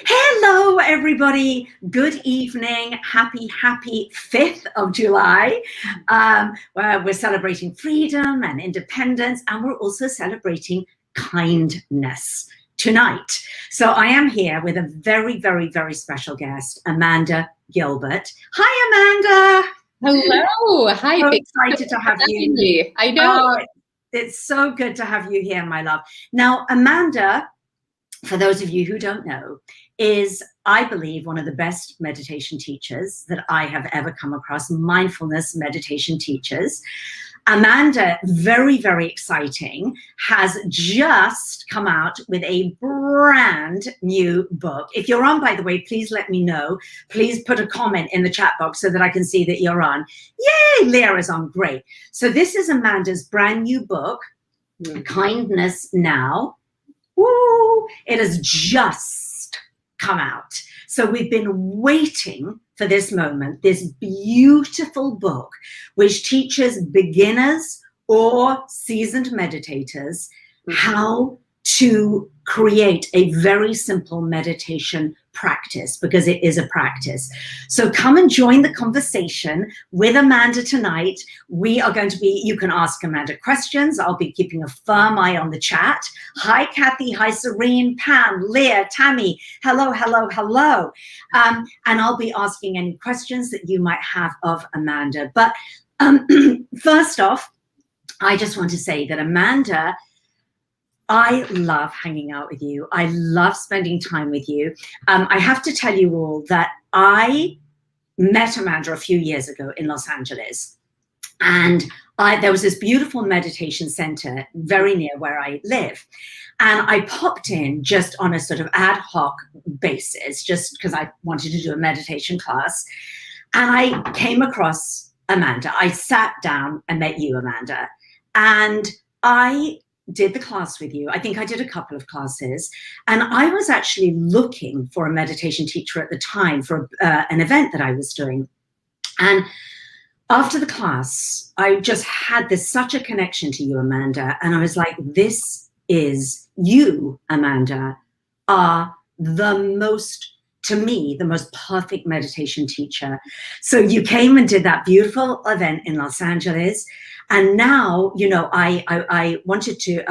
Hello, everybody. Good evening. Happy 5th of July. Where we're celebrating freedom and independence, and we're also celebrating kindness tonight. So I am here with a very, very, very special guest, Amanda Gilbert. Hi, Amanda. Hello. Hi. So excited to have you. I know. It's so good to have you here, my love. Now, Amanda, for those of you who don't know, is, I believe, one of the best meditation teachers that I have ever come across, mindfulness meditation teachers. Amanda, very, very exciting, has just come out with a brand new book. If you're on, by the way, please let me know. Please put a comment in the chat box so that I can see that you're on. Yay, Lyra's on, great. So this is Amanda's brand new book, Kindness Now. Woo! It has just come out. So we've been waiting for this moment, this beautiful book, which teaches beginners or seasoned meditators how to create a very simple meditation practice, because it is a practice. So come and join the conversation with Amanda tonight. We are going to be, you can ask Amanda questions. I'll be keeping a firm eye on the chat. Hi, Kathy. Hi, Serene, Pam, Leah, Tammy. Hello, hello, hello. And I'll be asking any questions that you might have of Amanda. But first off, I just want to say that Amanda, I love hanging out with you. I love spending time with you. I have to tell you all that I met Amanda a few years ago in Los Angeles. And there was this beautiful meditation center very near where I live. And I popped in just on a sort of ad hoc basis, just because I wanted to do a meditation class. And I came across Amanda. I sat down and met you, Amanda. And I did the class with you. I think I did a couple of classes, and I was actually looking for a meditation teacher at the time for an event that I was doing. And after the class, I just had such a connection to you, Amanda. And I was like, this is you, Amanda, are to me, the most perfect meditation teacher. So you came and did that beautiful event in Los Angeles. And now, you know, I wanted to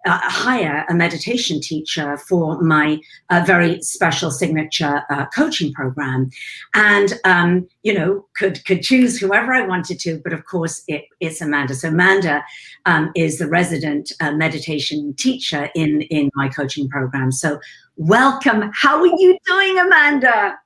hire a meditation teacher for my very special signature coaching program. And, you know, could choose whoever I wanted to, but of course it's Amanda. So Amanda is the resident meditation teacher in my coaching program. So welcome. How are you doing, Amanda?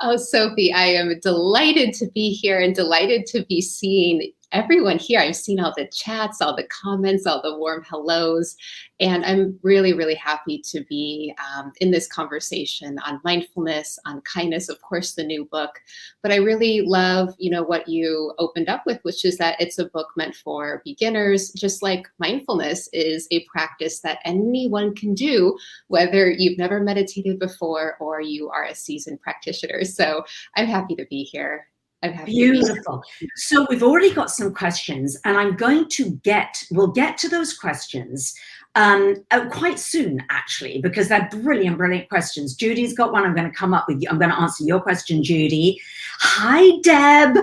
Oh, Sophie, I am delighted to be here and delighted to be seeing everyone here. I've seen all the chats, all the comments, all the warm hellos, and I'm really, really happy to be in this conversation on mindfulness, on kindness, of course, the new book. But I really love, you know, what you opened up with, which is that it's a book meant for beginners, just like mindfulness is a practice that anyone can do, whether you've never meditated before or you are a seasoned practitioner. So I'm happy to be here. Beautiful. So we've already got some questions, and we'll get to those questions quite soon, actually, because they're brilliant, brilliant questions. Judy's got one. I'm going to come up with you. I'm going to answer your question, Judy. Hi, Deb.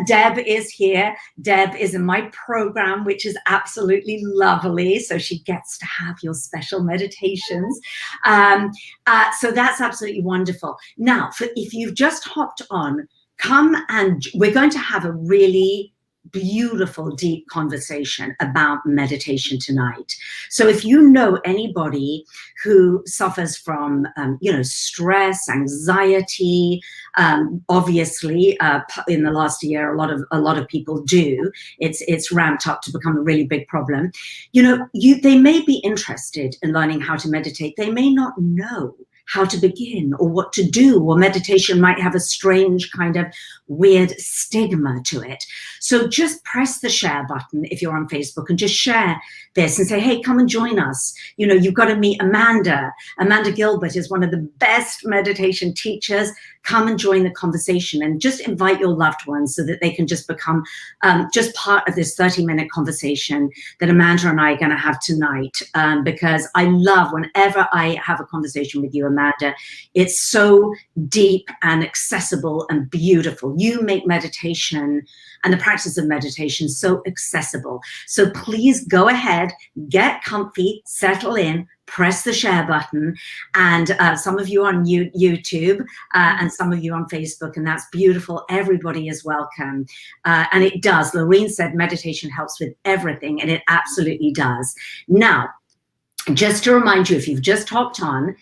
Deb is here. Deb is in my program, which is absolutely lovely. So she gets to have your special meditations. So that's absolutely wonderful. Now, if you've just hopped on, come and we're going to have a really beautiful, deep conversation about meditation tonight. So if you know anybody who suffers from, you know, stress, anxiety, obviously, in the last year, a lot of people do. It's ramped up to become a really big problem. You know, they may be interested in learning how to meditate. They may not know how to begin or what to do, or meditation might have a strange kind of weird stigma to it. So just press the share button if you're on Facebook and just share this and say, hey, come and join us. You know, you've got to meet Amanda. Amanda Gilbert is one of the best meditation teachers. Come and join the conversation and just invite your loved ones so that they can just become just part of this 30-minute conversation that Amanda and I are going to have tonight. Because I love whenever I have a conversation with you, Amanda, it's so deep and accessible and beautiful. You make meditation and the practice of meditation so accessible. So please go ahead, get comfy, settle in, press the share button, and some of you on YouTube and some of you on Facebook, and that's beautiful. Everybody is welcome. And it does. Lorene said meditation helps with everything, and it absolutely does. Now, just to remind you, if you've just hopped on,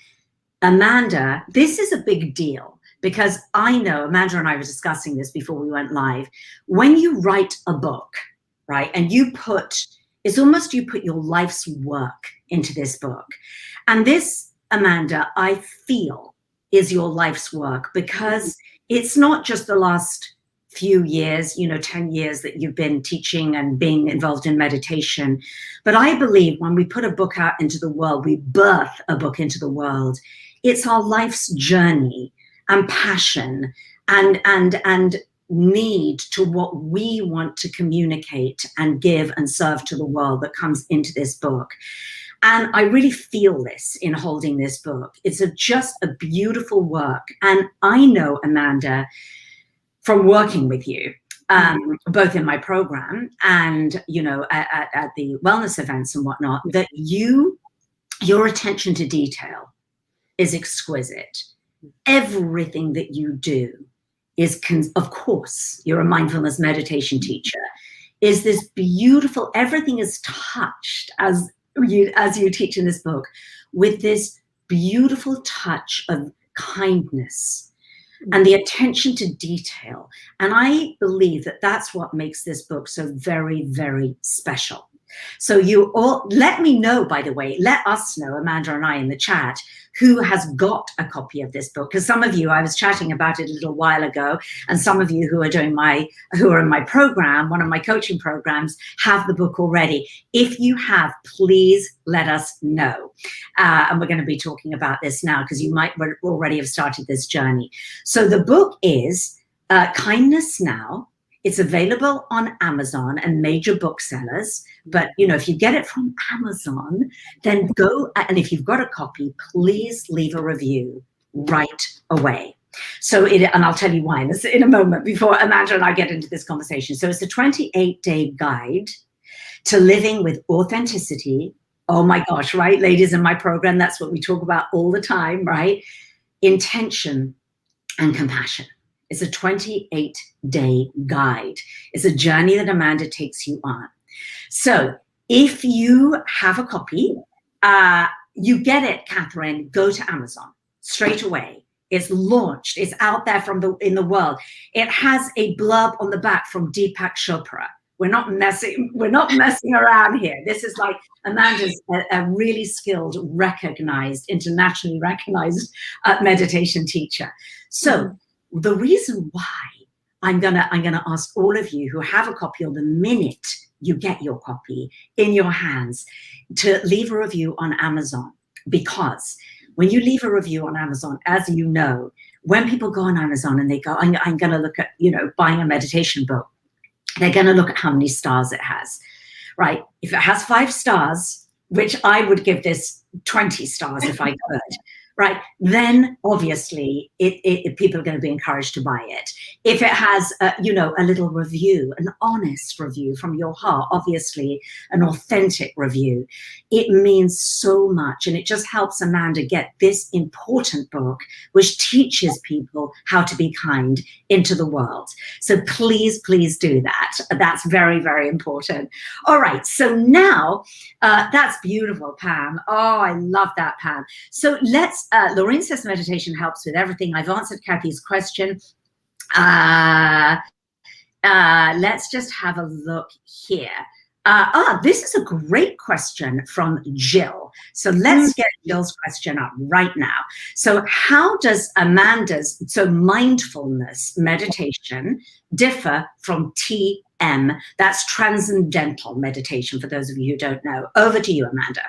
Amanda, this is a big deal. Because I know, Amanda and I were discussing this before we went live, when you write a book, right, and it's almost you put your life's work into this book. And this, Amanda, I feel is your life's work, because it's not just the last few years, 10 years that you've been teaching and being involved in meditation. But I believe when we put a book out into the world, we birth a book into the world, it's our life's journey and passion and need to what we want to communicate and give and serve to the world that comes into this book. And I really feel this in holding this book. It's just a beautiful work. And I know, Amanda, from working with you, both in my program and, at the wellness events and whatnot, that your attention to detail is exquisite. Everything that you do is, of course, you're a mindfulness meditation teacher, is this beautiful, everything is touched as you teach in this book with this beautiful touch of kindness and the attention to detail. And I believe that that's what makes this book so very, very special. So you all let me know, by the way, let us know, Amanda and I in the chat, who has got a copy of this book. Because some of you, I was chatting about it a little while ago, and some of you who are in my program, one of my coaching programs, have the book already. If you have, please let us know. And we're going to be talking about this now, because you might already have started this journey. So the book is Kindness Now. It's available on Amazon and major booksellers. But, if you get it from Amazon, then go, and if you've got a copy, please leave a review right away. So, and I'll tell you why in a moment before Amanda and I get into this conversation. So it's a 28-day guide to living with authenticity. Oh my gosh, right? Ladies, in my program, that's what we talk about all the time, right? Intention and compassion. It's a 28-day guide. It's a journey that Amanda takes you on. So if you have a copy, you get it, Catherine, go to Amazon straight away. It's launched. It's out there in the world. It has a blurb on the back from Deepak Chopra. We're not messing around here. This is like Amanda's a really skilled, internationally recognized meditation teacher. So the reason why I'm gonna ask all of you who have a copy, or the minute you get your copy in your hands, to leave a review on Amazon. Because when you leave a review on Amazon, as you know, when people go on Amazon and they go, I'm gonna look at, buying a meditation book, they're gonna look at how many stars it has, right? If it has 5 stars, which I would give this 20 stars if I could, right? Then obviously people are going to be encouraged to buy it. If it has, a little review, an honest review from your heart, obviously an authentic review, it means so much. And it just helps Amanda get this important book, which teaches people how to be kind, into the world. So please, please do that. That's very, very important. All right. So now that's beautiful, Pam. Oh, I love that, Pam. So Lorraine says meditation helps with everything. I've answered Kathy's question. Let's just have a look here. This is a great question from Jill. So let's get Jill's question up right now. So how does mindfulness meditation differ from TM? That's transcendental meditation, for those of you who don't know. Over to you, Amanda.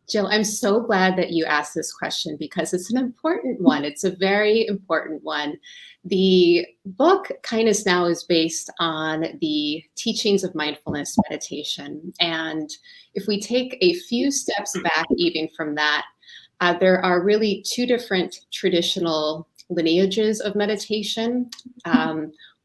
Jill, I'm so glad that you asked this question because it's an important one. It's a very important one. The book Kindness Now is based on the teachings of mindfulness meditation. And if we take a few steps back even from that, there are really two different traditional lineages of meditation.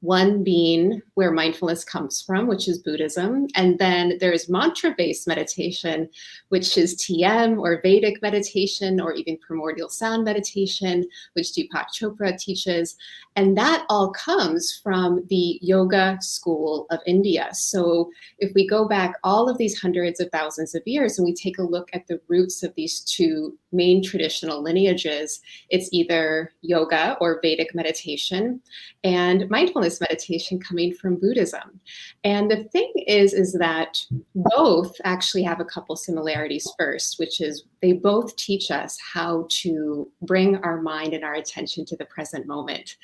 One being where mindfulness comes from, which is Buddhism. And then there's mantra-based meditation, which is TM or Vedic meditation, or even primordial sound meditation, which Deepak Chopra teaches. And that all comes from the yoga school of India. So if we go back all of these hundreds of thousands of years and we take a look at the roots of these two main traditional lineages, it's either yoga or Vedic meditation and mindfulness meditation coming from Buddhism. And the thing is that both actually have a couple similarities first, which is they both teach us how to bring our mind and our attention to the present moment.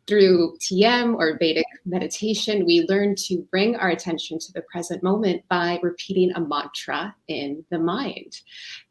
Through TM or Vedic meditation, we learn to bring our attention to the present moment by repeating a mantra in the mind.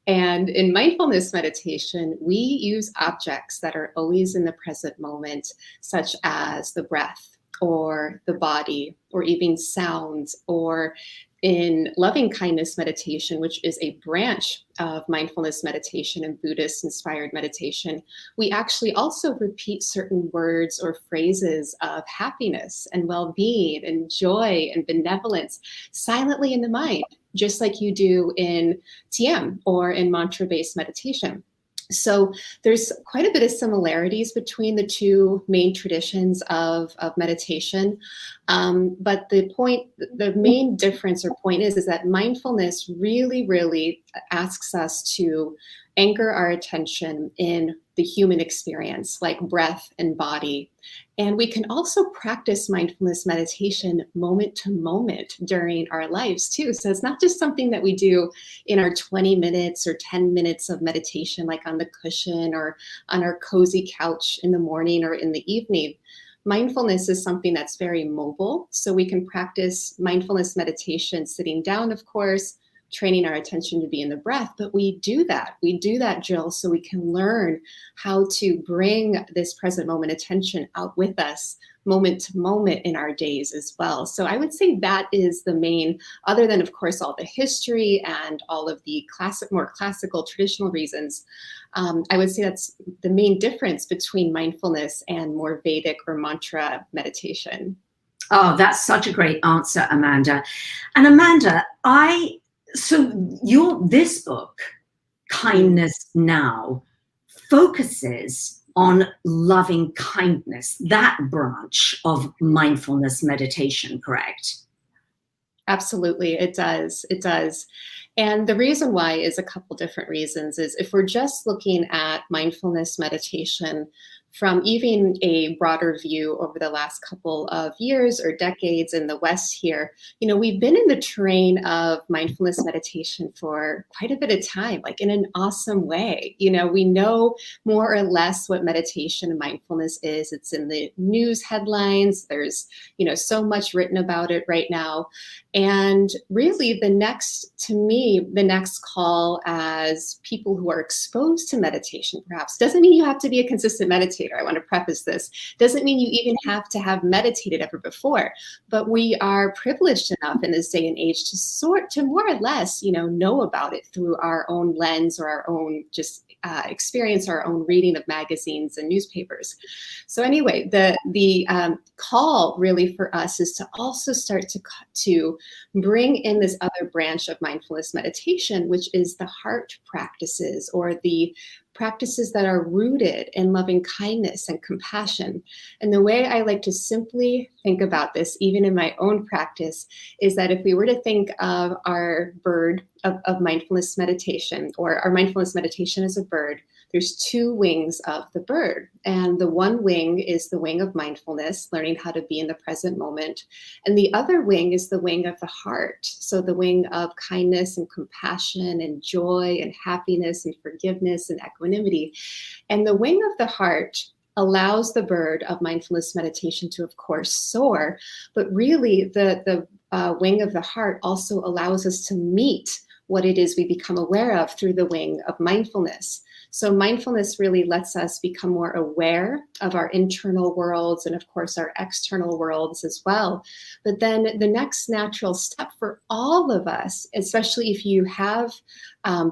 And in mindfulness meditation, we use objects that are always in the present moment, such as the breath or the body or even sounds, or in loving kindness meditation, which is a branch of mindfulness meditation and Buddhist inspired meditation, we actually also repeat certain words or phrases of happiness and well-being and joy and benevolence silently in the mind, just like you do in TM or in mantra-based meditation. So there's quite a bit of similarities between the two main traditions of meditation. But the main difference or point is that mindfulness really asks us to anchor our attention in the human experience, like breath and body. And we can also practice mindfulness meditation moment to moment during our lives too. So it's not just something that we do in our 20 minutes or 10 minutes of meditation, like on the cushion or on our cozy couch in the morning or in the evening. Mindfulness is something that's very mobile. So we can practice mindfulness meditation sitting down, of course, training our attention to be in the breath, but we do that, Jill, so we can learn how to bring this present moment attention out with us moment to moment in our days as well. So I would say that is the main, other than of course all the history and all of the more classical traditional reasons, I would say that's the main difference between mindfulness and more Vedic or mantra meditation. Oh, that's such a great answer, Amanda. And Amanda, this book, Kindness Now, focuses on loving kindness, that branch of mindfulness meditation, correct? Absolutely, it does. It does. And the reason why is a couple different reasons. Is if we're just looking at mindfulness meditation from even a broader view over the last couple of years or decades in the West here, we've been in the train of mindfulness meditation for quite a bit of time, like in an awesome way. We know more or less what meditation and mindfulness is. It's in the news headlines. There's, so much written about it right now. And really the next call as people who are exposed to meditation, perhaps, doesn't mean you have to be a consistent meditator. I want to preface this. Doesn't mean you even have to have meditated ever before, but we are privileged enough in this day and age to more or less, know about it through our own lens or our own experience, our own reading of magazines and newspapers. So anyway, the call really for us is to also start to bring in this other branch of mindfulness meditation, which is the heart practices, or the practices that are rooted in loving kindness and compassion. And the way I like to simply think about this, even in my own practice, is that if we were to think of our bird of mindfulness meditation, or our mindfulness meditation as a bird, there's two wings of the bird. And the one wing is the wing of mindfulness, learning how to be in the present moment. And the other wing is the wing of the heart. So the wing of kindness and compassion and joy and happiness and forgiveness and equanimity. And the wing of the heart allows the bird of mindfulness meditation to, of course, soar. But really, the wing of the heart also allows us to meet what it is we become aware of through the wing of mindfulness. So mindfulness really lets us become more aware of our internal worlds and, of course, our external worlds as well. But then the next natural step for all of us, especially if you have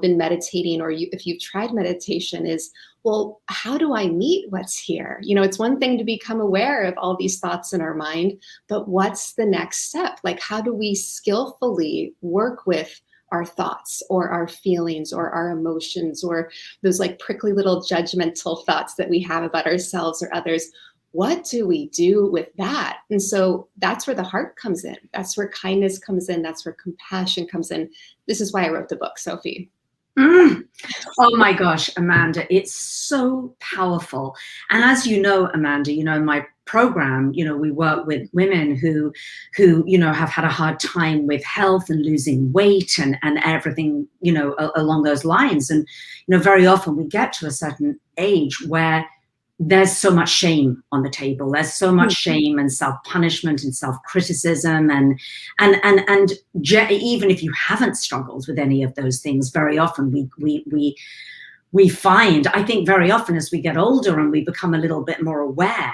been meditating, or if you've tried meditation, is, well, how do I meet what's here? You know, it's one thing to become aware of all these thoughts in our mind, but what's the next step? Like, how do we skillfully work with our thoughts or our feelings or our emotions, or those like prickly little judgmental thoughts that we have about ourselves or others? What do we do with that? And so that's where the heart comes in. That's where kindness comes in. That's where compassion comes in. This is why I wrote the book, Sophie. Oh my gosh, Amanda, it's so powerful. And as you know, Amanda, you know, in my program, you know, we work with women who, you know, have had a hard time with health and losing weight and everything, you know, along those lines. And, you know, very often we get to a certain age where there's so much shame on the table. There's so much shame and self-punishment and self-criticism, and even if you haven't struggled with any of those things, very often we find, I think very often as we get older and we become a little bit more aware,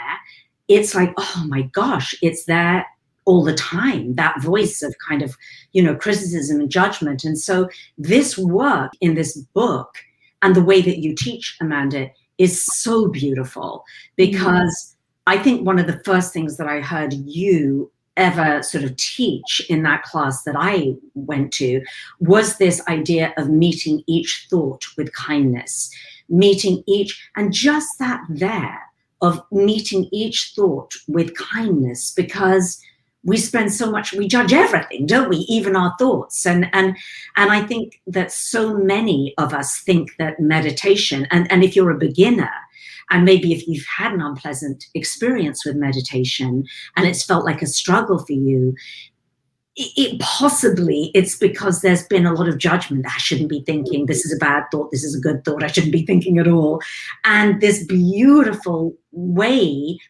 it's like, oh my gosh, it's there all the time, that voice of kind of, you know, criticism and judgment. And so this work in this book and the way that you teach, Amanda, is so beautiful, because I think one of the first things that I heard you ever sort of teach in that class that I went to was this idea of meeting each thought with kindness, meeting each, and just that there of meeting each thought with kindness, because we spend so much, we judge everything, don't we? Even our thoughts. And I think that so many of us think that meditation, and if you're a beginner, and maybe if you've had an unpleasant experience with meditation and it's felt like a struggle for you, it's because there's been a lot of judgment. I shouldn't be thinking, this is a bad thought, this is a good thought, I shouldn't be thinking at all. And this beautiful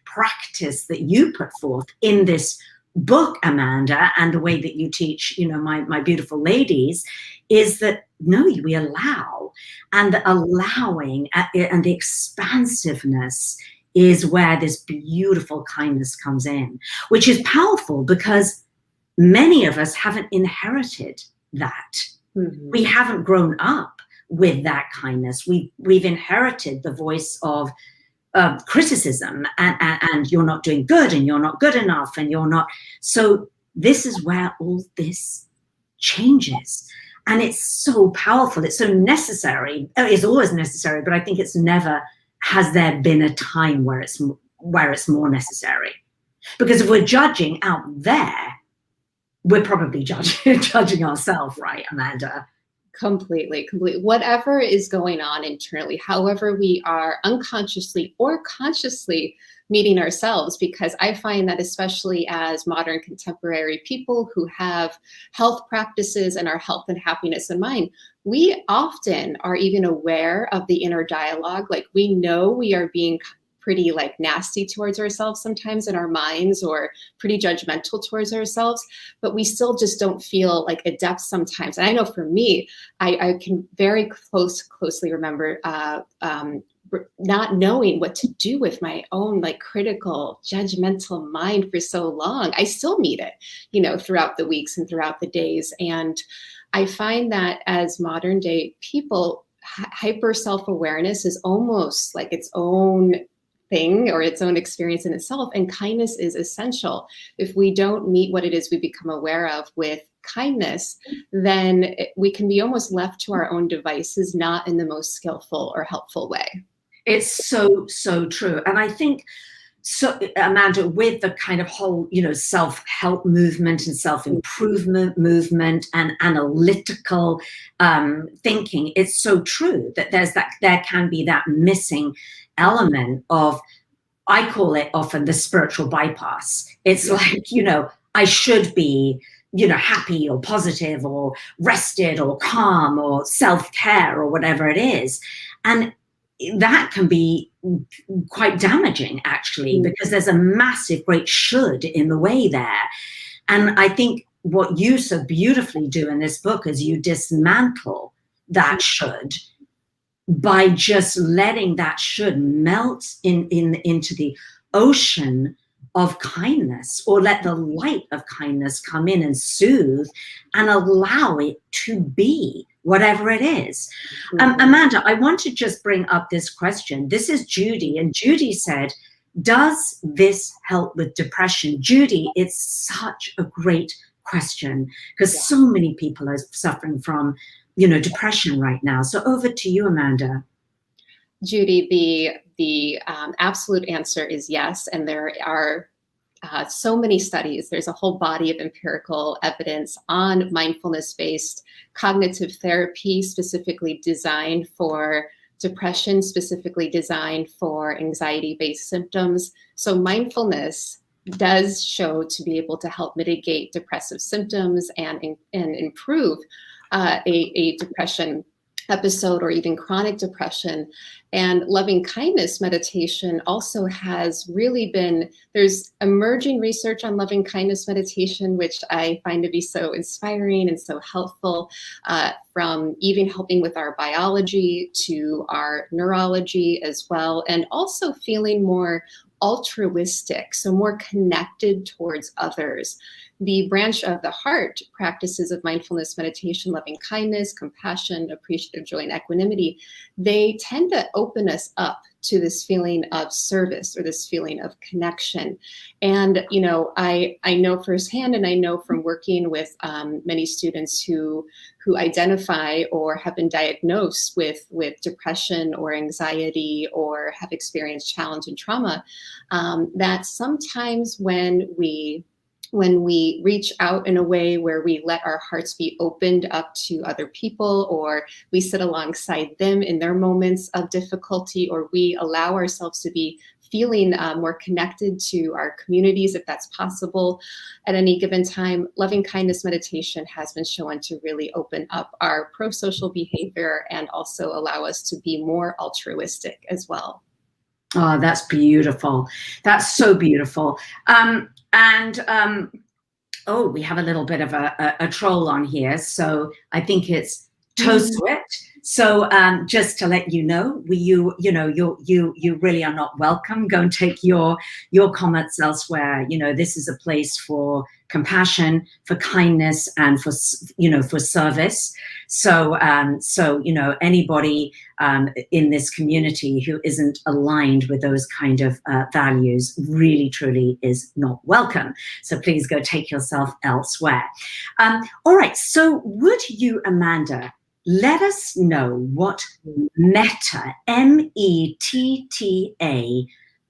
practice that you put forth in this book, Amanda, and the way that you teach, you know, my beautiful ladies, is that no, we allow, and the allowing and the expansiveness is where this beautiful kindness comes in, which is powerful because many of us haven't inherited that. We haven't grown up with that kindness. We've inherited the voice of criticism and you're not doing good and you're not good enough and you're not. So this is where all this changes. And it's so powerful. It's so necessary. It's always necessary, but I think it's never has there been a time where it's more necessary. Because if we're judging out there, we're probably judging ourselves, right, Amanda? Completely. Whatever is going on internally, however we are unconsciously or consciously meeting ourselves, because I find that especially as modern contemporary people who have health practices and our health and happiness in mind, we often are even aware of the inner dialogue. Like, we know we are being pretty like nasty towards ourselves sometimes in our minds, or pretty judgmental towards ourselves, but we still just don't feel like adept sometimes. And I know for me, I can very closely remember not knowing what to do with my own like critical, judgmental mind for so long. I still meet it, you know, throughout the weeks and throughout the days. And I find that as modern day people, hyper self-awareness is almost like its own thing or its own experience in itself. And kindness is essential. If we don't meet what it is we become aware of with kindness, then we can be almost left to our own devices, not in the most skillful or helpful way. It's so, so true. And I think so Amanda, with the kind of whole, self-help movement and self-improvement movement and analytical thinking, it's so true that there can be that missing element of, I call it often the spiritual bypass. It's like, I should be, happy or positive or rested or calm or self-care or whatever it is. And that can be quite damaging, actually, because there's a massive, great should in the way there. And I think what you so beautifully do in this book is you dismantle that should by just letting that should melt into the ocean of kindness, or let the light of kindness come in and soothe and allow it to be whatever it is. Amanda, I want to just bring up this question. This is Judy, and Judy said, does this help with depression? Judy, it's such a great question, because so many people are suffering from, depression right now. So over to you, Amanda. Judy, the absolute answer is yes. And there are so many studies. There's a whole body of empirical evidence on mindfulness-based cognitive therapy, specifically designed for depression, specifically designed for anxiety-based symptoms. So mindfulness does show to be able to help mitigate depressive symptoms and improve a depression episode or even chronic depression. And loving kindness meditation also has really been, there's emerging research on loving kindness meditation, which I find to be so inspiring and so helpful, from even helping with our biology to our neurology as well, and also feeling more altruistic, so more connected towards others. The branch of the heart practices of mindfulness meditation, loving kindness, compassion, appreciative joy, and equanimity, they tend to open us up to this feeling of service or this feeling of connection. And, I know firsthand, and I know from working with many students who identify or have been diagnosed with depression or anxiety or have experienced challenge and trauma, that sometimes when we reach out in a way where we let our hearts be opened up to other people, or we sit alongside them in their moments of difficulty, or we allow ourselves to be feeling more connected to our communities, if that's possible at any given time, loving kindness meditation has been shown to really open up our pro-social behavior and also allow us to be more altruistic as well. Oh, that's beautiful. That's so beautiful. Oh, we have a little bit of a troll on here. So I think it's Toaswit. So just to let you know, you really are not welcome. Go and take your comments elsewhere. This is a place for compassion, for kindness, and for service. So anybody in this community who isn't aligned with those kind of values really truly is not welcome. So please go take yourself elsewhere. All right. So would you, Amanda, let us know what metta, METTA,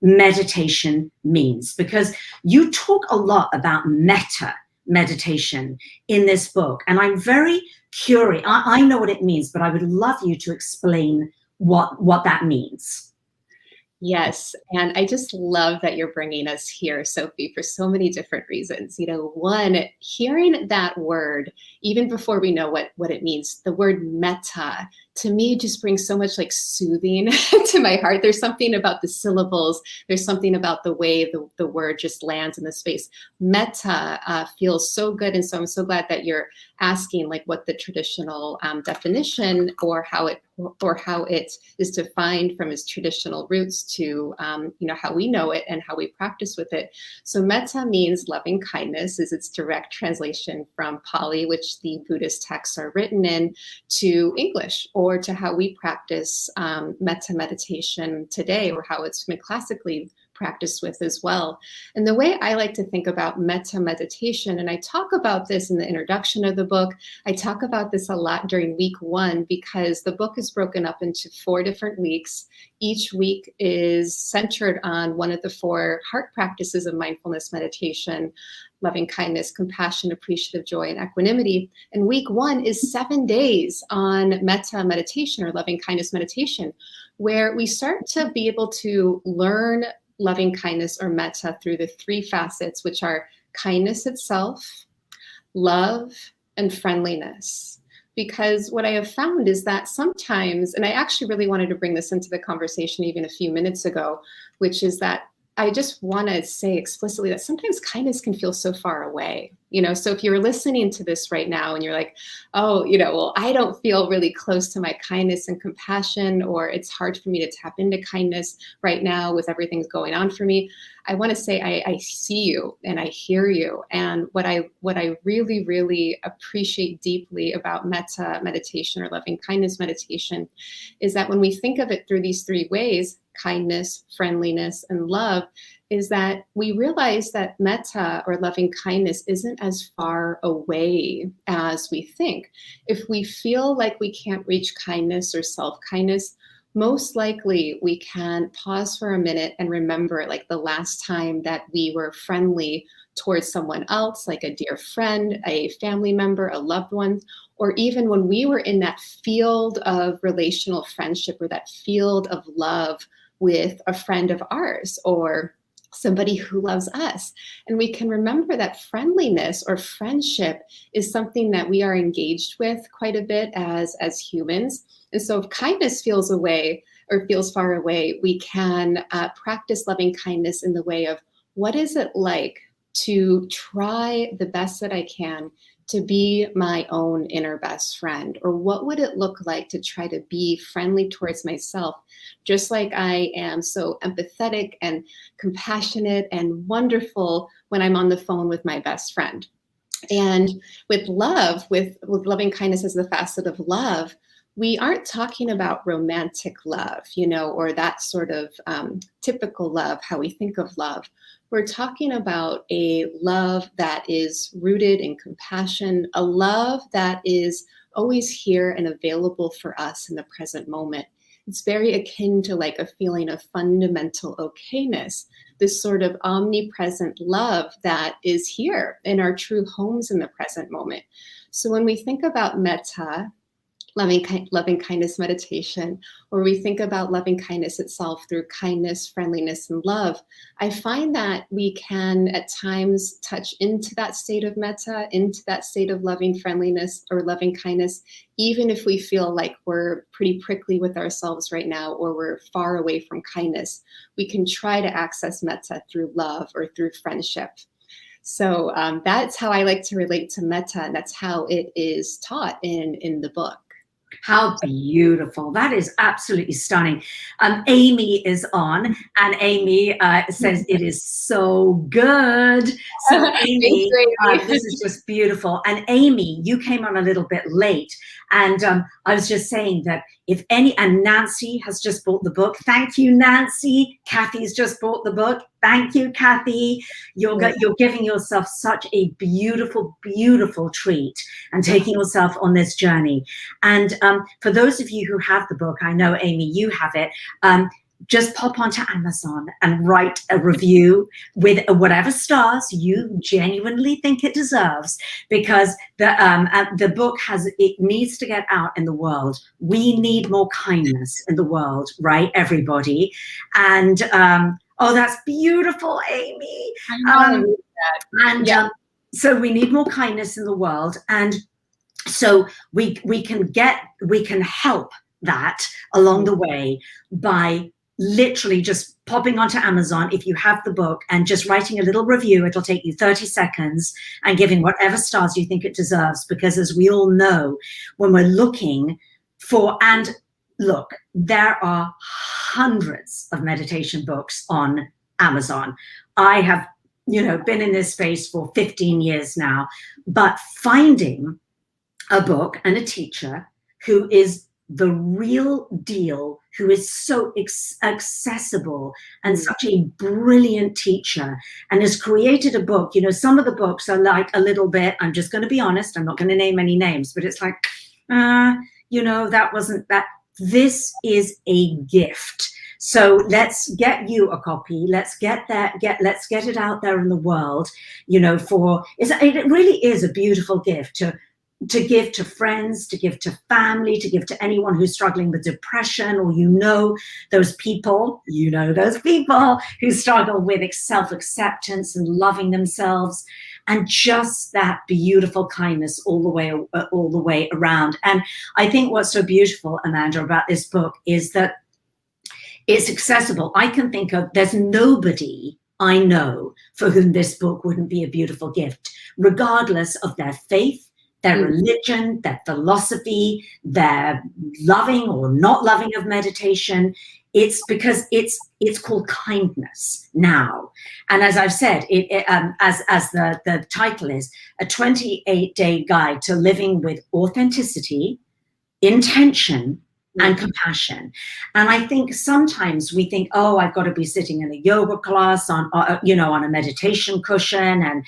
meditation means, because you talk a lot about metta meditation in this book, and I'm very curious. I know what it means, but I would love you to explain what that means. Yes, and I just love that you're bringing us here, Sophie, for so many different reasons. One, hearing that word, even before we know what it means, the word metta, to me just brings so much like soothing to my heart. There's something about the syllables. There's something about the way the word just lands in the space. Metta feels so good. And so I'm so glad that you're asking like what the traditional definition or how it is defined from its traditional roots to how we know it and how we practice with it. So metta means loving kindness, is its direct translation from Pali, which the Buddhist texts are written in, to English, or to how we practice metta meditation today, or how it's been classically practiced with as well. And the way I like to think about metta meditation, and I talk about this in the introduction of the book, I talk about this a lot during week 1 because the book is broken up into 4 different weeks. Each week is centered on one of the 4 heart practices of mindfulness meditation: loving kindness, compassion, appreciative joy, and equanimity. And week 1 is 7 days on metta meditation or loving kindness meditation, where we start to be able to learn loving kindness or metta through the 3 facets, which are kindness itself, love, and friendliness. Because what I have found is that sometimes, and I actually really wanted to bring this into the conversation even a few minutes ago, which is that I just want to say explicitly that sometimes kindness can feel so far away. So if you're listening to this right now and you're like, oh, well, I don't feel really close to my kindness and compassion, or it's hard for me to tap into kindness right now with everything going on for me, I want to say I see you and I hear you. And what I really, really appreciate deeply about metta meditation or loving kindness meditation is that when we think of it through these 3 ways, kindness, friendliness, and love, is that we realize that metta or loving kindness isn't as far away as we think. If we feel like we can't reach kindness or self-kindness, most likely we can pause for a minute and remember like the last time that we were friendly towards someone else, like a dear friend, a family member, a loved one, or even when we were in that field of relational friendship or that field of love with a friend of ours or somebody who loves us. And we can remember that friendliness or friendship is something that we are engaged with quite a bit as humans. And so if kindness feels away or feels far away, we can practice loving kindness in the way of what is it like to try the best that I can to be my own inner best friend? Or what would it look like to try to be friendly towards myself, just like I am so empathetic and compassionate and wonderful when I'm on the phone with my best friend? And with love, with loving kindness as the facet of love, we aren't talking about romantic love, or that sort of typical love, how we think of love. We're talking about a love that is rooted in compassion, a love that is always here and available for us in the present moment. It's very akin to like a feeling of fundamental okayness, this sort of omnipresent love that is here in our true homes in the present moment. So when we think about metta, loving kindness meditation, or we think about loving kindness itself through kindness, friendliness, and love, I find that we can at times touch into that state of metta, into that state of loving friendliness or loving kindness, even if we feel like we're pretty prickly with ourselves right now, or we're far away from kindness. We can try to access metta through love or through friendship. So that's how I like to relate to metta, and that's how it is taught in the book. How beautiful. That is absolutely stunning. Amy is on, and Amy says it is so good. So Amy, this is just beautiful. And Amy, you came on a little bit late, and I was just saying that and Nancy has just bought the book. Thank you, Nancy. Kathy's just bought the book. Thank you, Kathy. You're giving yourself such a beautiful, beautiful treat and taking yourself on this journey. And for those of you who have the book, I know, Amy, you have it, just pop onto Amazon and write a review with whatever stars you genuinely think it deserves, because the book it needs to get out in the world. We need more kindness in the world, right, everybody? And oh, that's beautiful, Amy. So we need more kindness in the world, and so we can help that along the way by literally just popping onto Amazon if you have the book and just writing a little review. It'll take you 30 seconds and giving whatever stars you think it deserves, because as we all know, when we're looking for, and look, there are hundreds of meditation books on Amazon. I have, been in this space for 15 years now, but finding a book and a teacher who is the real deal, who is so accessible and such a brilliant teacher, and has created a book. You know, some of the books are like a little bit, I'm just going to be honest, I'm not going to name any names, but it's like, you know, that wasn't that. This is a gift. So let's get you a copy. Let's get that. Let's get it out there in the world. You know, it really is a beautiful gift to give to friends, to give to family, to give to anyone who's struggling with depression, or those people who struggle with self-acceptance and loving themselves, and just that beautiful kindness all the way around. And I think what's so beautiful, Amanda, about this book is that it's accessible. I can think of, there's nobody I know for whom this book wouldn't be a beautiful gift, regardless of their faith, their religion, their philosophy, their loving or not loving of meditation. It's because it's called kindness now. And as I've said, as the title is, a 28-day guide to living with authenticity, intention, and compassion. And I think sometimes we think, oh, I've got to be sitting in a yoga class on a meditation cushion and,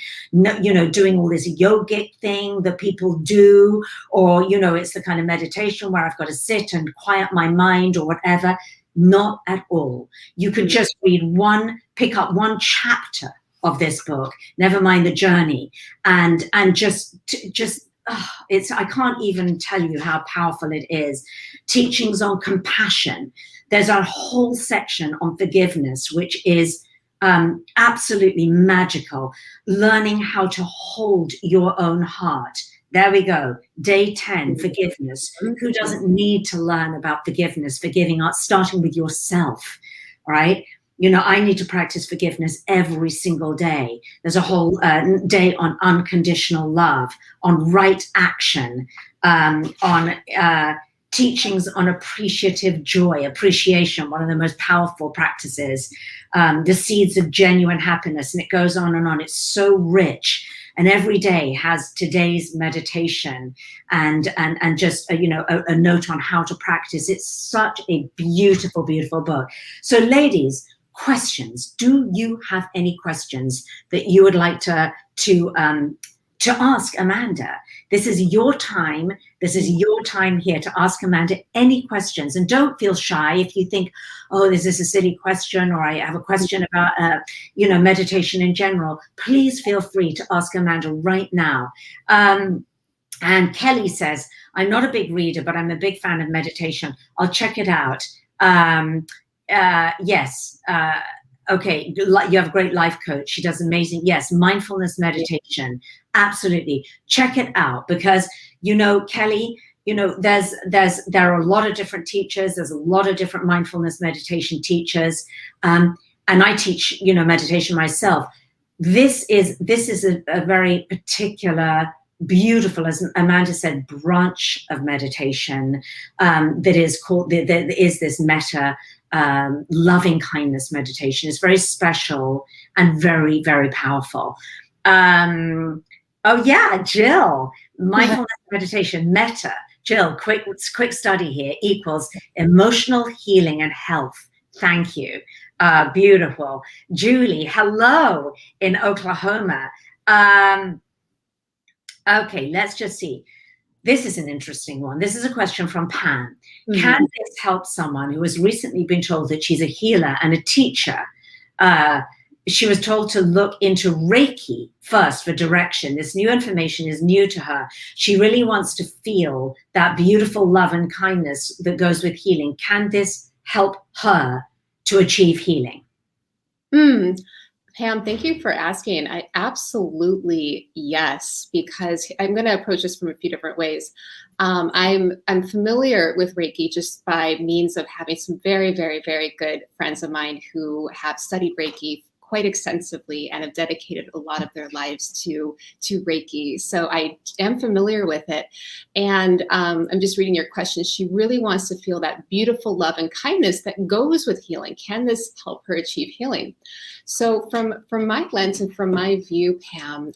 doing all this yogic thing that people do, or, it's the kind of meditation where I've got to sit and quiet my mind or whatever. Not at all. You can just pick up one chapter of this book, never mind the journey, and I can't even tell you how powerful it is. Teachings on compassion. There's a whole section on forgiveness, which is absolutely magical. Learning how to hold your own heart. There we go. Day 10, forgiveness. Who doesn't need to learn about forgiveness, starting with yourself, right? I need to practice forgiveness every single day. There's a whole day on unconditional love, on right action, on teachings on appreciative joy, appreciation, one of the most powerful practices, the seeds of genuine happiness, and it goes on and on. It's so rich. And every day has today's meditation and just a note on how to practice. It's such a beautiful, beautiful book. So ladies, questions. Do you have any questions that you would like to ask Amanda? This is your time. This is your time here to ask Amanda any questions. And don't feel shy if you think, oh, is this a silly question, or I have a question about, meditation in general. Please feel free to ask Amanda right now. And Kelly says, I'm not a big reader, but I'm a big fan of meditation. I'll check it out. Yes. Okay. You have a great life coach. She does amazing. Yes. Mindfulness meditation. Absolutely. Check it out because, Kelly, there are a lot of different teachers. There's a lot of different mindfulness meditation teachers. And I teach, meditation myself. This is a very particular, beautiful, as Amanda said, branch of meditation that is called, there is this metta, loving kindness meditation. It's very special and very, very powerful. Oh yeah, Jill, mindfulness meditation, metta. Jill, quick study here equals emotional healing and health. Thank you. Beautiful. Julie, hello in Oklahoma. Okay, let's just see. This is an interesting one. This is a question from Pam. Mm-hmm. Can this help someone who has recently been told that she's a healer and a teacher? She was told to look into Reiki first for direction. This new information is new to her. She really wants to feel that beautiful love and kindness that goes with healing. Can this help her to achieve healing? Pam, thank you for asking. I absolutely yes, because I'm going to approach this from a few different ways. I'm familiar with Reiki just by means of having some very, very, very good friends of mine who have studied Reiki quite extensively and have dedicated a lot of their lives to Reiki. So I am familiar with it. And I'm just reading your question. She really wants to feel that beautiful love and kindness that goes with healing. Can this help her achieve healing? So from my lens and from my view, Pam,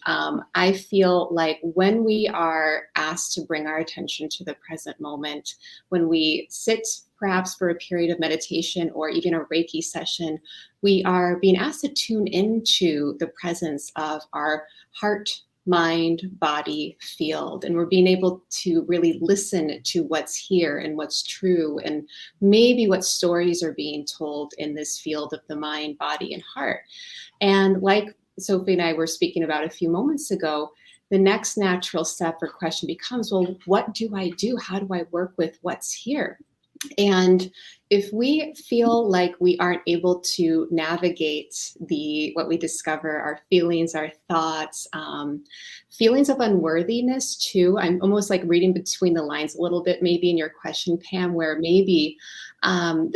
I feel like when we are asked to bring our attention to the present moment, when we sit perhaps for a period of meditation or even a Reiki session, we are being asked to tune into the presence of our heart, mind, body field. And we're being able to really listen to what's here and what's true, and maybe what stories are being told in this field of the mind, body, and heart. And like Sophie and I were speaking about a few moments ago, the next natural step or question becomes, well, what do I do? How do I work with what's here? And if we feel like we aren't able to navigate what we discover, our feelings, our thoughts, feelings of unworthiness too, I'm almost like reading between the lines a little bit, maybe in your question, Pam, where maybe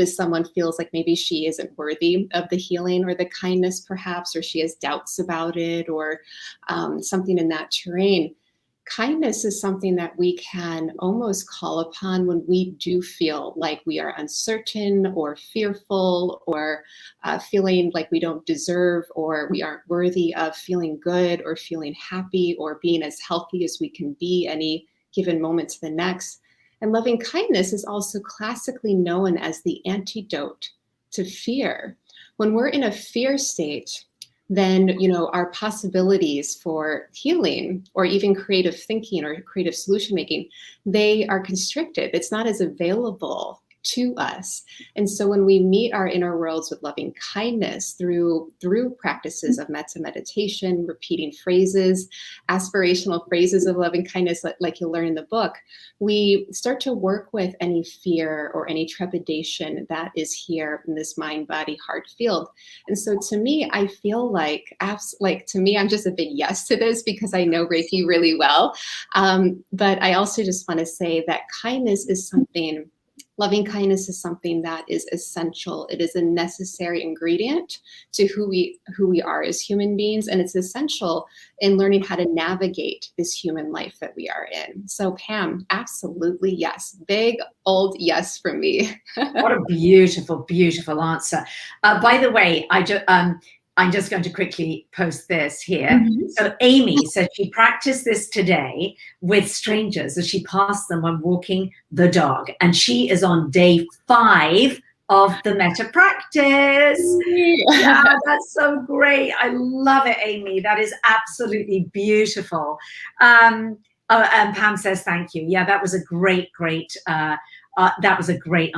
someone feels like maybe she isn't worthy of the healing or the kindness perhaps, or she has doubts about it, or something in that terrain. Kindness is something that we can almost call upon when we do feel like we are uncertain or fearful, or feeling like we don't deserve or we aren't worthy of feeling good or feeling happy or being as healthy as we can be any given moment to the next. And loving kindness is also classically known as the antidote to fear. When we're in a fear state, then, our possibilities for healing or even creative thinking or creative solution making, they are constricted. It's not as available to us. And so when we meet our inner worlds with loving kindness through practices of metta meditation, repeating phrases, aspirational phrases of loving kindness, like you'll learn in the book, we start to work with any fear or any trepidation that is here in this mind, body, heart field. And so to me, I feel like to me, I'm just a big yes to this because I know Reiki really well. But I also just want to say that loving kindness is something that is essential. It is a necessary ingredient to who we are as human beings, and it's essential in learning how to navigate this human life that we are in. So Pam, absolutely yes. Big old yes from me. What a beautiful, beautiful answer. By the way, I'm just going to quickly post this here. Mm-hmm. So Amy said she practiced this today with strangers as she passed them when walking the dog. And she is on day 5 of the metta practice. Yeah, that's so great. I love it, Amy. That is absolutely beautiful. And Pam says, thank you. Yeah, that was a great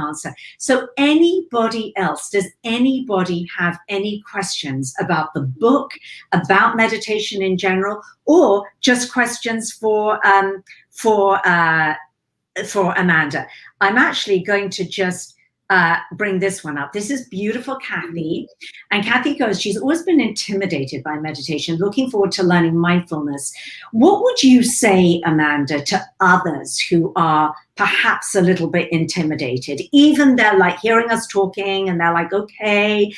answer. So anybody else, does anybody have any questions about the book, about meditation in general, or just questions for Amanda? I'm actually going to just bring this one up. This is beautiful Kathy. And Kathy goes, she's always been intimidated by meditation, looking forward to learning mindfulness. What would you say, Amanda, to others who are perhaps a little bit intimidated? Even they're like hearing us talking and they're like, okay,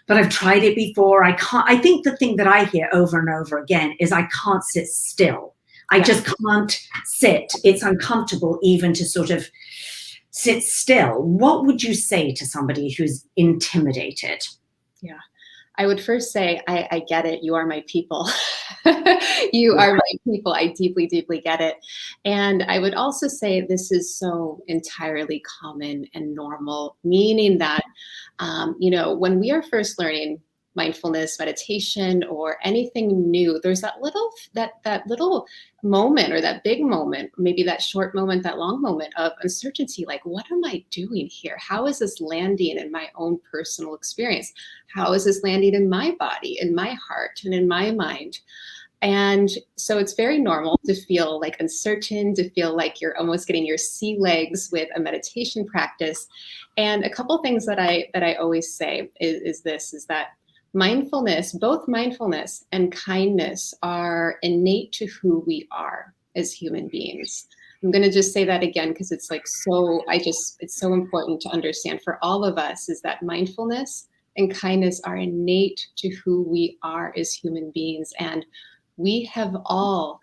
but I've tried it before. I can't. I think the thing that I hear over and over again is I can't sit still. I just can't sit. It's uncomfortable even to sort of sit still. What would you say to somebody who's intimidated? Yeah, I would first say, I get it. You are my people. You are my people. I deeply, deeply get it. And I would also say this is so entirely common and normal, meaning that, when we are first learning mindfulness, meditation, or anything new, there's that little moment, or that big moment, maybe that short moment, that long moment of uncertainty. Like, what am I doing here? How is this landing in my own personal experience? How is this landing in my body, in my heart, and in my mind? And so it's very normal to feel like uncertain, to feel like you're almost getting your sea legs with a meditation practice. And a couple things that I always say is that mindfulness, both mindfulness and kindness, are innate to who we are as human beings. I'm going to just say that again because it's like it's so important to understand for all of us, is that mindfulness and kindness are innate to who we are as human beings. And we have all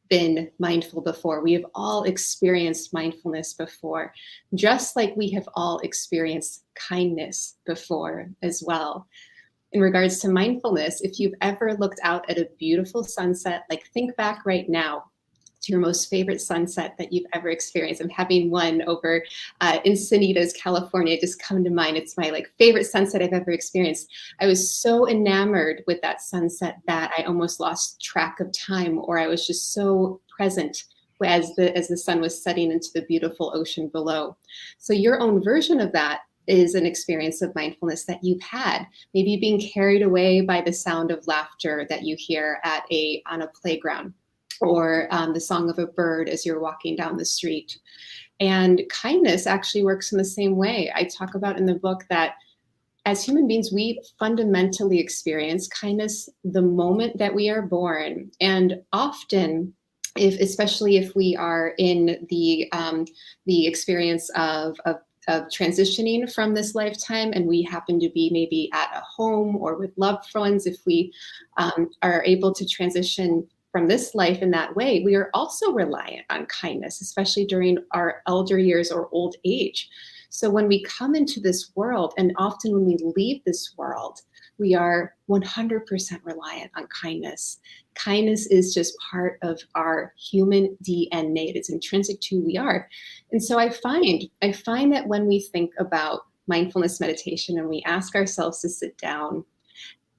been mindful before. We have all experienced mindfulness before, just like we have all experienced kindness before as well. In regards to mindfulness, if you've ever looked out at a beautiful sunset, like think back right now to your most favorite sunset that you've ever experienced. I'm having one over Encinitas, California, just come to mind. It's my favorite sunset I've ever experienced. I was so enamored with that sunset that I almost lost track of time, or I was just so present as the sun was setting into the beautiful ocean below. So your own version of that is an experience of mindfulness that you've had, maybe being carried away by the sound of laughter that you hear on a playground, or the song of a bird as you're walking down the street. And kindness actually works in the same way. I talk about in the book that as human beings, we fundamentally experience kindness the moment that we are born. And often, especially if we are in the experience of transitioning from this lifetime, and we happen to be maybe at a home or with loved ones, if we are able to transition from this life in that way, we are also reliant on kindness, especially during our elder years or old age. So when we come into this world, and often when we leave this world, we are 100% reliant on kindness. Kindness is just part of our human DNA. It's intrinsic to who we are. And so I find that when we think about mindfulness meditation and we ask ourselves to sit down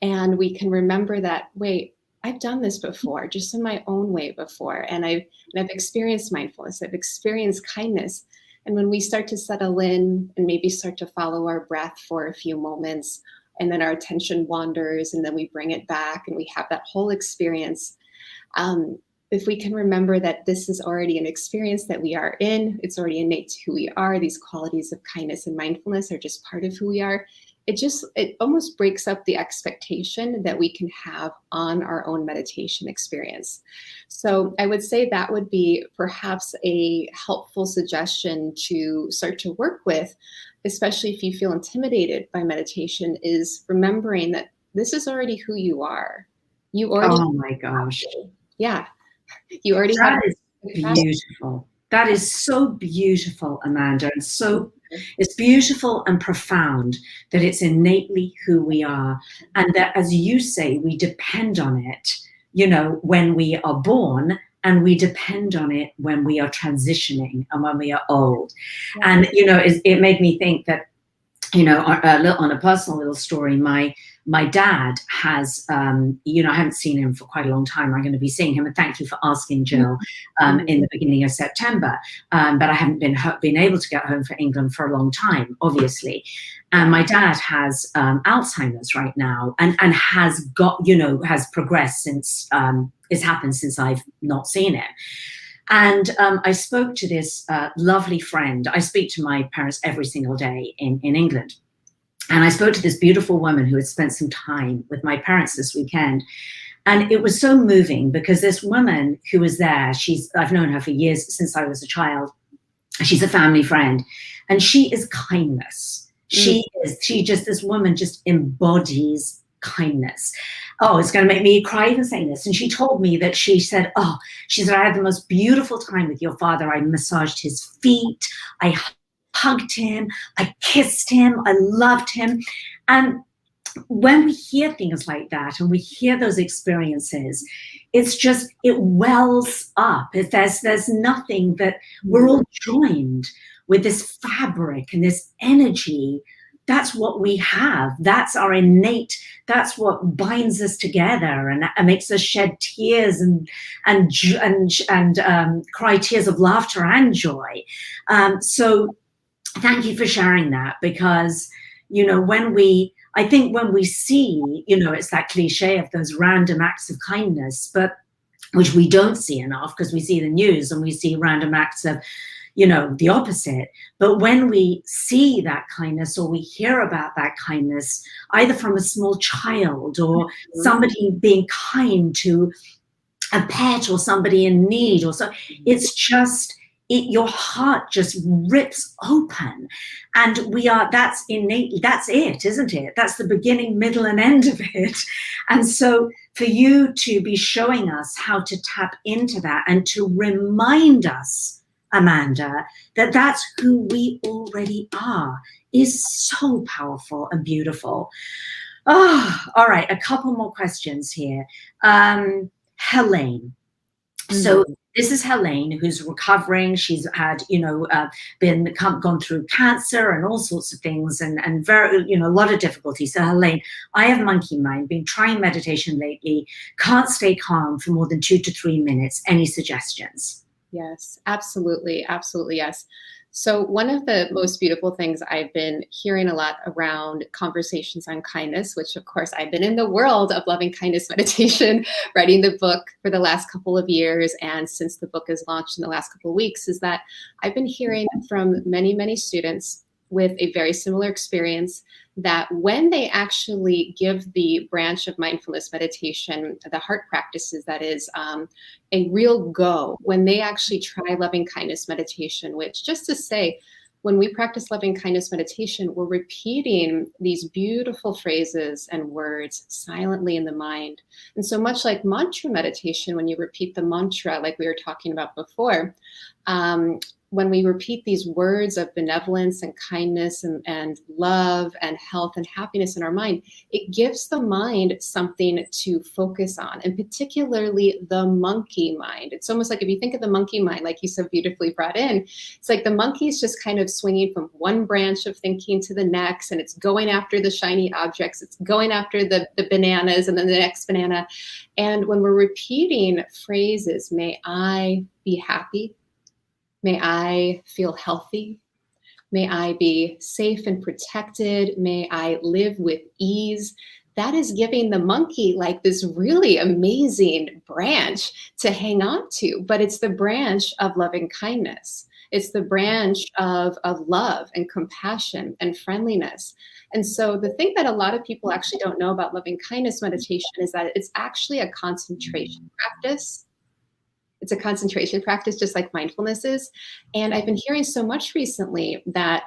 and we can remember that, wait, I've done this before, just in my own way before. And I've experienced mindfulness. I've experienced kindness. And when we start to settle in and maybe start to follow our breath for a few moments, and then our attention wanders, and then we bring it back and we have that whole experience. If we can remember that this is already an experience that we are in, it's already innate to who we are, these qualities of kindness and mindfulness are just part of who we are, it almost breaks up the expectation that we can have on our own meditation experience. So I would say that would be perhaps a helpful suggestion to start to work with, especially if you feel intimidated by meditation, is remembering that this is already who you are. You already. Oh my gosh. Yeah. You already that have. Is beautiful. That is so beautiful, Amanda, and so it's beautiful and profound that it's innately who we are, and that, as you say, we depend on it, when we are born, and we depend on it when we are transitioning and when we are old. Yeah. And it made me think that, on a personal little story, my dad has, I haven't seen him for quite a long time. I'm going to be seeing him, and thank you for asking, Jill, in the beginning of September. But I haven't been able to get home for England for a long time, obviously. And my dad has Alzheimer's right now, and has got, has progressed since it's happened since I've not seen him. And I spoke to this lovely friend. I speak to my parents every single day in England. And I spoke to this beautiful woman who had spent some time with my parents this weekend. And it was so moving because this woman who was there, I've known her for years, since I was a child. She's a family friend. And she is kindness. This woman just embodies kindness. Oh, it's going to make me cry even saying this. And she told me that she said, I had the most beautiful time with your father. I massaged his feet. I hugged him. I kissed him. I loved him. And when we hear things like that and we hear those experiences, it wells up. There's nothing that we're all joined with this fabric and this energy. That's what we have. That's our innate. That's what binds us together and makes us shed tears and cry tears of laughter and joy. So thank you for sharing that, because when we see, it's that cliche of those random acts of kindness, but which we don't see enough because we see the news and we see random acts of the opposite. But when we see that kindness or we hear about that kindness, either from a small child or somebody being kind to a pet or somebody in need, or so, it's your heart just rips open, and that's innate. That's it, isn't it? That's the beginning, middle, and end of it. And so for you to be showing us how to tap into that and to remind us, Amanda, that that's who we already are, is so powerful and beautiful. Oh, all right, a couple more questions here. Helene. So this is Helene, who's recovering. She's had, gone through cancer and all sorts of things, and very, a lot of difficulty. So Helene, I have monkey mind, been trying meditation lately, can't stay calm for more than 2 to 3 minutes. Any suggestions? Yes, absolutely. Absolutely. Yes. So one of the most beautiful things I've been hearing a lot around conversations on kindness, which of course I've been in the world of loving kindness meditation, writing the book for the last couple of years. And since the book is launched in the last couple of weeks, is that I've been hearing from many, many students with a very similar experience that when they actually give the branch of mindfulness meditation, the heart practices, that is a real go, when they actually try loving kindness meditation, which, just to say, when we practice loving kindness meditation, we're repeating these beautiful phrases and words silently in the mind. And so much like mantra meditation, when you repeat the mantra, like we were talking about before, when we repeat these words of benevolence and kindness and love and health and happiness in our mind, it gives the mind something to focus on, and particularly the monkey mind. It's almost like, if you think of the monkey mind, like you so beautifully brought in, it's like the monkey's just kind of swinging from one branch of thinking to the next, and it's going after the shiny objects, it's going after the bananas and then the next banana. And when we're repeating phrases, may I be happy, may I feel healthy, may I be safe and protected, may I live with ease, that is giving the monkey like this really amazing branch to hang on to. But it's the branch of loving kindness. It's the branch of love and compassion and friendliness. And so the thing that a lot of people actually don't know about loving kindness meditation is that it's actually a concentration practice. It's a concentration practice, just like mindfulness is. And I've been hearing so much recently that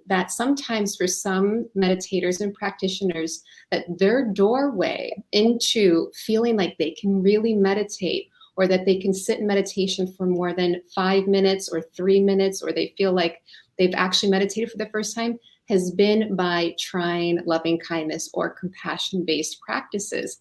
that sometimes for some meditators and practitioners, that their doorway into feeling like they can really meditate, or that they can sit in meditation for more than 5 minutes or 3 minutes, or they feel like they've actually meditated for the first time, has been by trying loving kindness or compassion-based practices.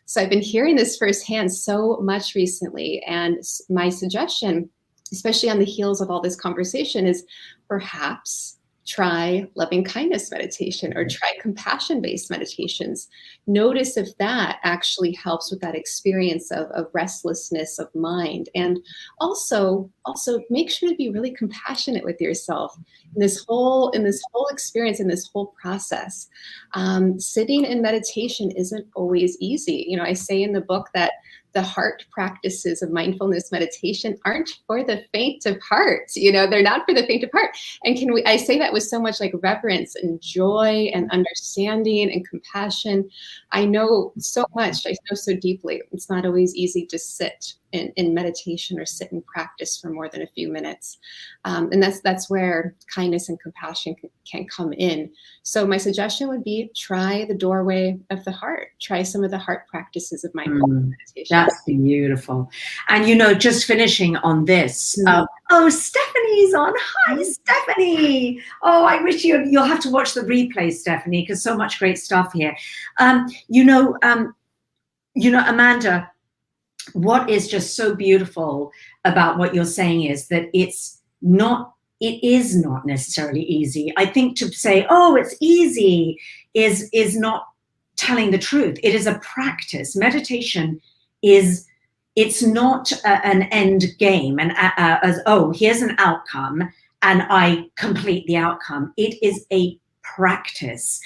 So I've been hearing this firsthand so much recently. And my suggestion, especially on the heels of all this conversation, is perhaps try loving kindness meditation or try compassion-based meditations. Notice if that actually helps with that experience of restlessness of mind. And also make sure to be really compassionate with yourself in this whole experience, in this whole process. Sitting in meditation isn't always easy. I say in the book that the heart practices of mindfulness meditation aren't for the faint of heart. They're not for the faint of heart. And I say that with so much like reverence and joy and understanding and compassion. I know so much. I know so deeply. It's not always easy to sit in meditation or sit in practice for more than a few minutes. And that's where kindness and compassion can come in. So my suggestion would be try the doorway of the heart. Try some of the heart practices of mindfulness meditation. That's beautiful. And just finishing on this. Stephanie's on. Hi, Stephanie. Oh, I wish you'll have to watch the replay, Stephanie, because so much great stuff here. Amanda, what is just so beautiful about what you're saying is that it is not necessarily easy. I think to say, oh, it's easy is not telling the truth. It is a practice. Meditation it's not an end game and here's an outcome and I complete the outcome. It is a practice.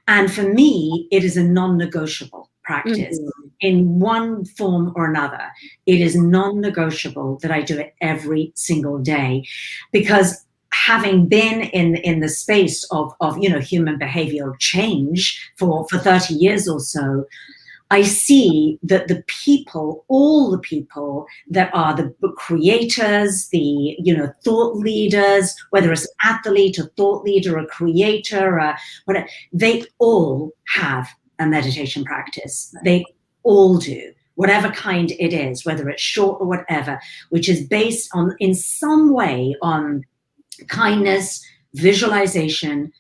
And for me, it is a non-negotiable practice in one form or another. It is non-negotiable that I do it every single day, because having been in the space of human behavioral change for 30 years or so, I see that the people, all the people that are the creators, the, thought leaders, whether it's an athlete, a thought leader, a creator, whatever, they all have a meditation practice. They all do, whatever kind it is, whether it's short or whatever, which is based on, in some way, on kindness, visualization,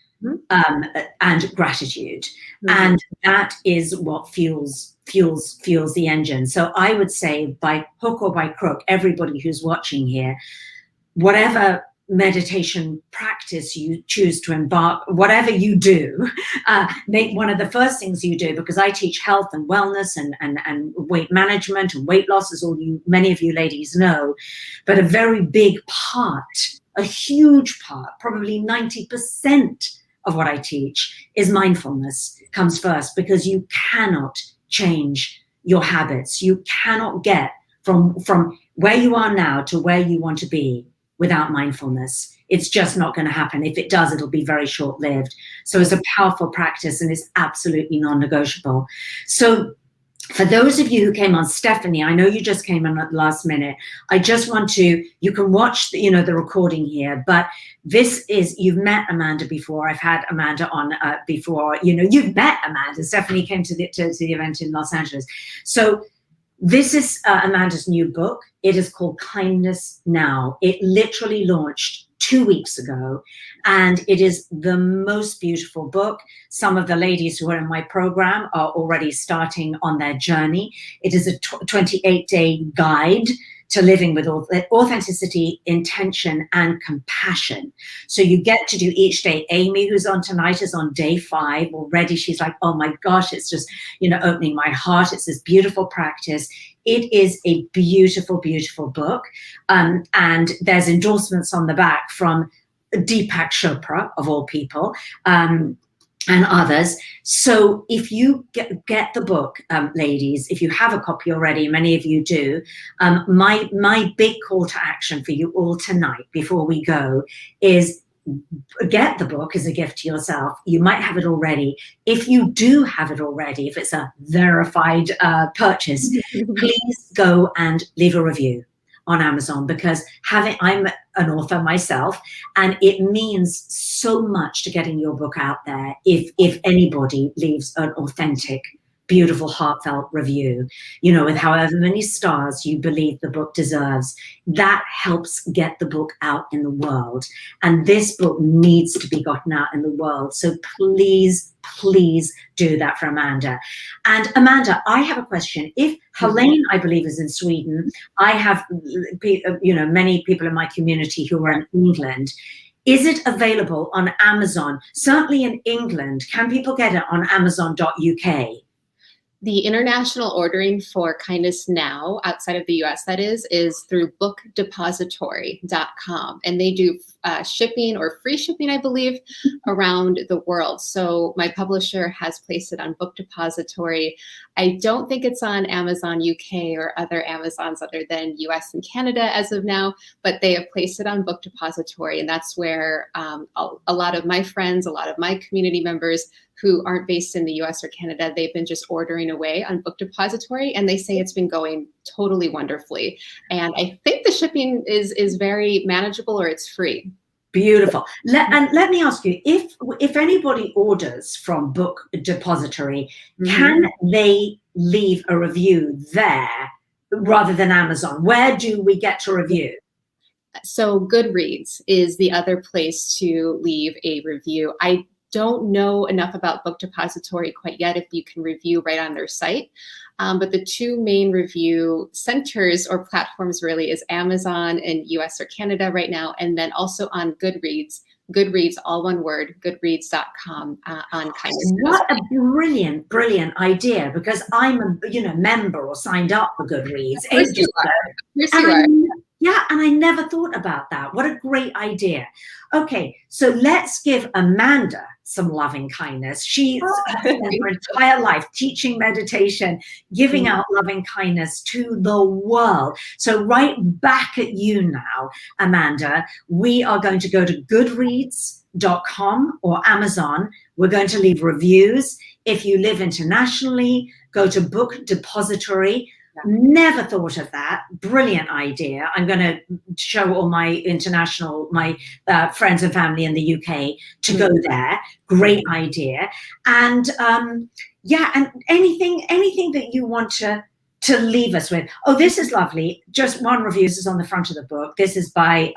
and gratitude. And that is what fuels the engine. So I would say, by hook or by crook, everybody who's watching here, whatever meditation practice you choose to embark, whatever you do, make one of the first things you do, because I teach health and wellness and weight management and weight loss, as many of you ladies know, but a very big part, a huge part, probably 90% of what I teach is mindfulness comes first, because you cannot change your habits. You cannot get from where you are now to where you want to be without mindfulness. It's just not going to happen. If it does, it'll be very short-lived. So it's a powerful practice, and it's absolutely non-negotiable. So for those of you who came on, Stephanie, I know you just came on at the last minute. I just want to, you can watch the recording here, but this is, you've met Amanda before. I've had Amanda on before. You've met Amanda. Stephanie came to the event in Los Angeles. So this is Amanda's new book. It is called Kindness Now. It literally launched 2 weeks ago, and it is the most beautiful book. Some of the ladies who are in my program are already starting on their journey. It is a 28-day guide to living with authenticity, intention, and compassion. So you get to do each day. Amy, who's on tonight, is on day 5 already. She's like, oh my gosh, it's just, opening my heart. It's this beautiful practice. It is a beautiful, beautiful book. And there's endorsements on the back from Deepak Chopra, of all people, and others. So if you get the book, ladies, if you have a copy already, many of you do, my big call to action for you all tonight before we go is get the book as a gift to yourself. You might have it already. If you do have it already, if it's a verified purchase, please go and leave a review on Amazon, because I'm an author myself, and it means so much to getting your book out there if anybody leaves an authentic, beautiful, heartfelt review, with however many stars you believe the book deserves. That helps get the book out in the world. And this book needs to be gotten out in the world. So please, please do that for Amanda. And Amanda, I have a question. If Helene, I believe, is in Sweden, I have, many people in my community who are in England. Is it available on Amazon? Certainly in England. Can people get it on Amazon.uk? The international ordering for Kindness Now, outside of the US, that is through bookdepository.com. And they do shipping or free shipping, I believe, around the world. So my publisher has placed it on Book Depository. I don't think it's on Amazon UK or other Amazons other than US and Canada as of now, but they have placed it on Book Depository. And that's where a lot of my friends, a lot of my community members who aren't based in the US or Canada, they've been just ordering away on Book Depository, and they say it's been going totally wonderfully. And I think the shipping is very manageable, or it's free. Beautiful. Let me ask you, if anybody orders from Book Depository, can they leave a review there rather than Amazon? Where do we get to review? So Goodreads is the other place to leave a review. I don't know enough about Book Depository quite yet if you can review right on their site. But the two main review centers or platforms really is Amazon in US or Canada right now, and then also on Goodreads, all one word, goodreads.com on kindness. What a brilliant, brilliant idea, because I'm a member or signed up for Goodreads. Yes, you are. Yeah, and I never thought about that. What a great idea. Okay, so let's give Amanda some loving kindness. She spent her entire life teaching meditation, giving out loving kindness to the world. So right back at you now, Amanda, we are going to go to Goodreads.com or Amazon. We're going to leave reviews. If you live internationally, go to Book Depository. Never thought of that. Brilliant idea. I'm going to show all my friends and family in the UK to go there. Great idea. And yeah, and anything that you want to leave us with. Oh, this is lovely. Just one review. This is on the front of the book. This is by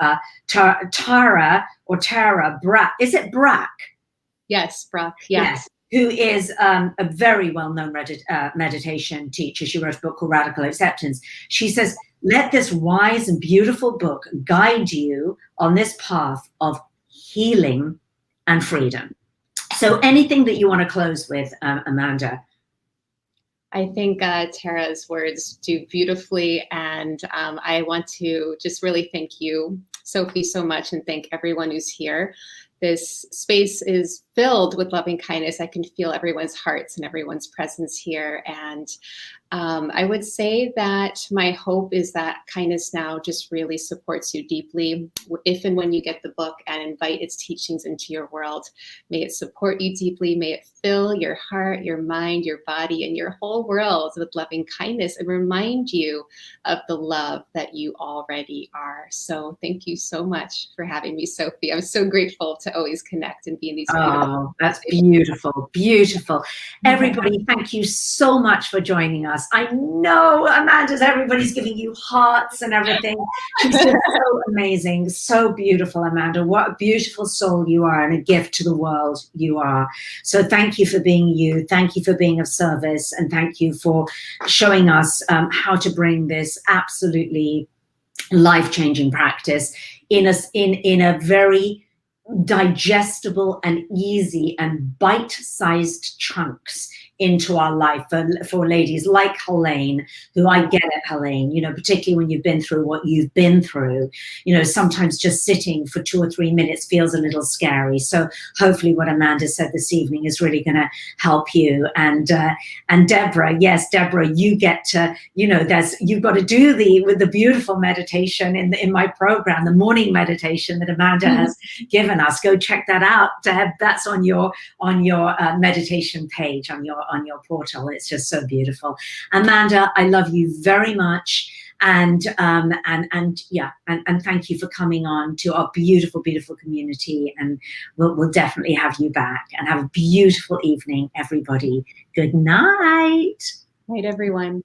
Tara Brack. Is it Brack? Yes, Brack. Yeah. Yes. Who is a very well-known meditation teacher. She wrote a book called Radical Acceptance. She says, let this wise and beautiful book guide you on this path of healing and freedom. So anything that you want to close with, Amanda? I think Tara's words do beautifully. And I want to just really thank you, Sophie, so much, and thank everyone who's here. This space is filled with loving kindness. I can feel everyone's hearts and everyone's presence here. And I would say that my hope is that Kindness Now just really supports you deeply. If and when you get the book and invite its teachings into your world, may it support you deeply. May it fill your heart, your mind, your body, and your whole world with loving kindness and remind you of the love that you already are. So thank you so much for having me, Sophie. I'm so grateful to always connect and be in these Oh, that's beautiful, beautiful. Everybody, thank you so much for joining us. I know, everybody's giving you hearts and everything. She's just so amazing, so beautiful, Amanda. What a beautiful soul you are and a gift to the world you are. So thank you for being you. Thank you for being of service. And thank you for showing us how to bring this absolutely life-changing practice in a very digestible and easy and bite-sized chunks into our life for ladies like Helene, who I get it, Helene, you know, particularly when you've been through what you've been through, you know, sometimes just sitting for 2 or 3 minutes feels a little scary. So hopefully what Amanda said this evening is really going to help you. And Deborah, yes, Deborah, you get to, you know, you've got to do with the beautiful meditation in my program, the morning meditation that Amanda has given us. Go check that out, Deb. That's on your meditation page on your portal. It's just so beautiful. Amanda, I love you very much. And yeah, and thank you for coming on to our beautiful, beautiful community. And we'll definitely have you back. And have a beautiful evening, everybody. Good night. Night, everyone.